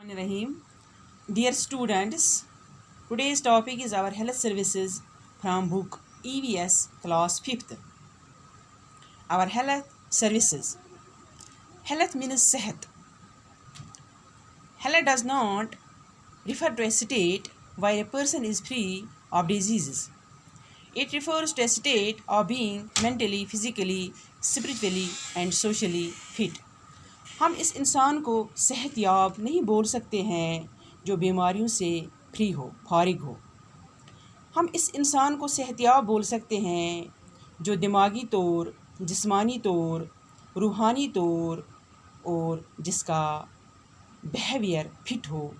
Rahim. Dear students, today's topic is our health services from book EVS class 5th. Our health services. Health means sehat. Health does not refer to a state where a person is free of diseases. It refers to a state of being mentally, physically, spiritually and socially fit. ہم اس انسان کو صحت یاب نہیں بول سکتے ہیں جو بیماریوں سے فری ہو، فارغ ہو. ہم اس انسان کو صحت یاب بول سکتے ہیں جو دماغی طور، جسمانی طور، روحانی طور اور جس کا بیہیویئر فٹ ہو.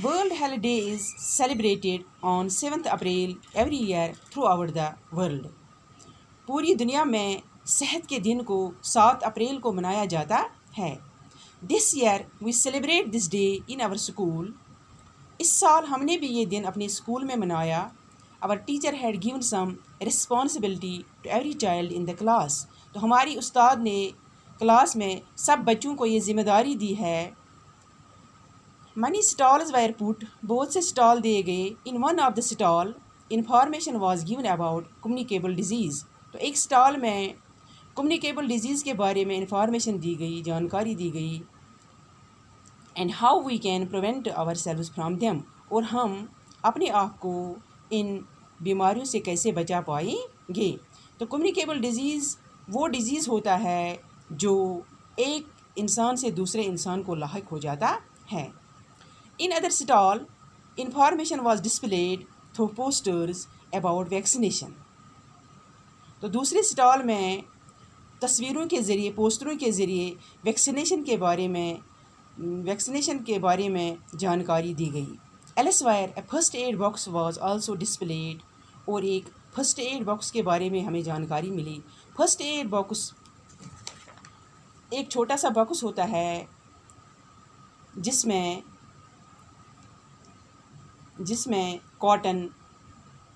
World Health Day is celebrated on 7 April every year through the world. پوری دنیا میں صحت کے دن کو 7 اپریل کو منایا جاتا ہے. This year we celebrate this day in our school. اس سال ہم نے بھی یہ دن اپنے اسکول میں منایا. Our teacher had given some responsibility to every child in the class. تو ہماری استاد نے کلاس میں سب بچوں کو یہ ذمہ داری دی ہے. منی اسٹالز وائر پٹ. بہت سے اسٹال دیے گئے. In one of the stall information was given about communicable disease. تو ایک اسٹال میں کمیونیکیبل ڈیزیز کے بارے میں انفارمیشن دی گئی، جانکاری دی گئی. And how we can prevent ourselves from them. اور ہم اپنے آپ کو ان بیماریوں سے کیسے بچا پائیں گے. تو کمیونیکیبل ڈیزیز وہ ڈیزیز ہوتا ہے جو ایک انسان سے دوسرے انسان کو لاحق ہو جاتا ہے. In other stall information was displayed through posters about vaccination. تو دوسرے اسٹال میں تصویروں کے ذریعے، پوسٹروں کے ذریعے ویکسینیشن کے بارے میں جانکاری دی گئی. Elsewhere a first aid box was also displayed. اور ایک فرسٹ ایڈ باکس کے بارے میں ہمیں جانکاری ملی. فرسٹ ایڈ باکس ایک چھوٹا سا باکس ہوتا ہے جس میں کاٹن،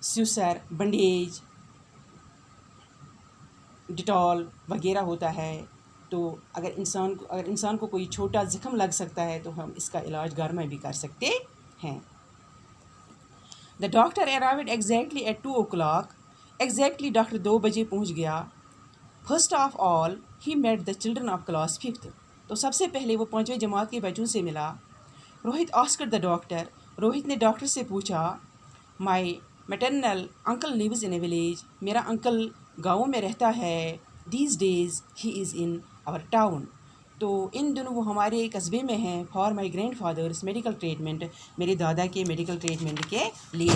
سیوسر، بنڈیج، ڈیٹول وغیرہ ہوتا ہے. تو اگر انسان کو کوئی چھوٹا زخم لگ سکتا ہے تو ہم اس کا علاج گھر میں بھی کر سکتے ہیں. The doctor arrived exactly at 2 o'clock. Exactly doctor 2 بجے پہنچ گیا. First of all he met the children of class 5th. تو سب سے پہلے وہ 5ویں جماعت کے بچوں سے ملا. Rohit asked the doctor. Rohit نے ڈاکٹر سے پوچھا my maternal uncle lives in a village. میرا انکل گاؤں میں رہتا ہے. These days he is in our town. تو ان دنوں وہ ہمارے قصبے میں ہیں. For my grandfather's medical treatment. میرے دادا کے میڈیکل ٹریٹمنٹ کے لیے.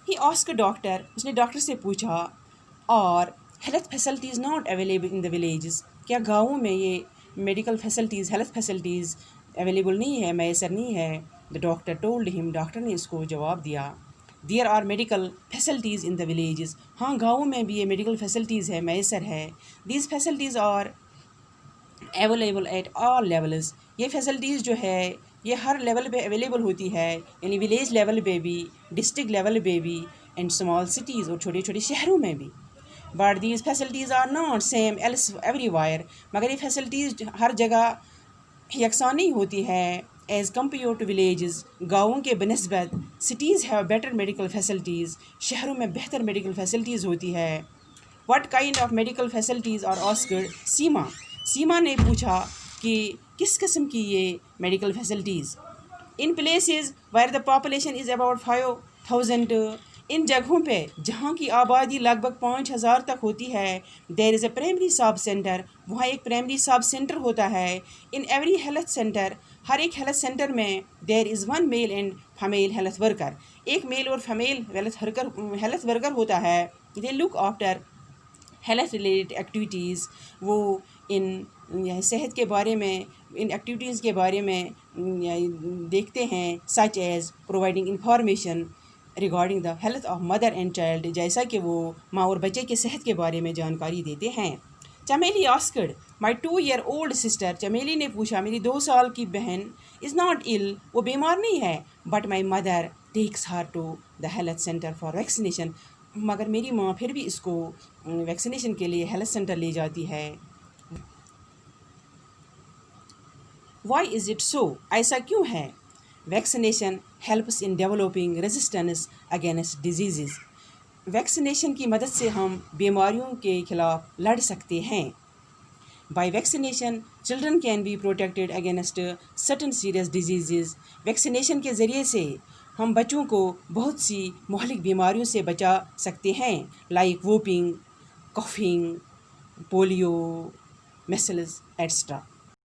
He ask doctor. اس نے ڈاکٹر سے پوچھا اور health facilities not available in the villages. کیا گاؤں میں یہ medical facilities, health facilities available نہیں ہے، میسر نہیں ہے. The doctor told him. Doctor نے اس کو جواب دیا there are medical facilities in the villages. ہاں گاؤں میں بھی یہ میڈیکل فیسلٹیز ہے، میسر ہے. These facilities are available at all levels. یہ فیسلٹیز جو ہے یہ ہر لیول پہ اویلیبل ہوتی ہے، یعنی ولیج لیول پہ بھی، ڈسٹرکٹ لیول پہ بھی، اینڈ اسمال سٹیز اور چھوٹے چھوٹے شہروں میں بھی. But these facilities are not same else everywhere. مگر یہ فیسلٹیز ہر جگہ یکساں نہیں ہوتی ہے. As compare to villages. گاؤں کے بنسبت cities have better medical facilities. شہروں میں بہتر میڈیکل فیسلٹیز ہوتی ہے. What kind of medical facilities are asked Seema. Seema نے پوچھا کہ کس قسم کی یہ medical facilities. In places where the population is about 5000. ان جگہوں پہ جہاں کی آبادی لگ بھگ 5000 تک ہوتی ہے. There is a primary sub centre. وہاں ایک پرائمری سب سینٹر ہوتا ہے. In every health centre. ہر ایک ہیلتھ سینٹر میں there is 1 male and female health worker. ایک میل اور فیمیل ہیلتھ ورکر ہوتا ہے. They look after health related activities. وہ ان صحت کے بارے میں، ان ایکٹیویٹیز کے بارے میں دیکھتے ہیں. Such as providing information regarding the health of mother and child. جیسا کہ وہ ماں اور بچے کے صحت کے بارے میں جانکاری دیتے ہیں. چمیلی آسکڈ مائی 2-year-old سسٹر. چمیلی نے پوچھا میری 2 سال کی بہن از ناٹ ill. وہ بیمار نہیں ہے. But my mother takes her to the health centre for vaccination. مگر میری ماں پھر بھی اس کو ویکسینیشن کے لیے ہیلتھ سینٹر لے جاتی ہے. Why is it so? ایسا کیوں ہے؟ Vaccination helps in developing resistance against diseases. Vaccination کی مدد سے ہم بیماریوں کے خلاف لڑ سکتے ہیں. By vaccination children can be protected against certain serious diseases. Vaccination کے ذریعے سے ہم بچوں کو بہت سی مہلک بیماریوں سے بچا سکتے ہیں، لائک ووپنگ، کفنگ، پولیو، میسلز ایٹسٹرا.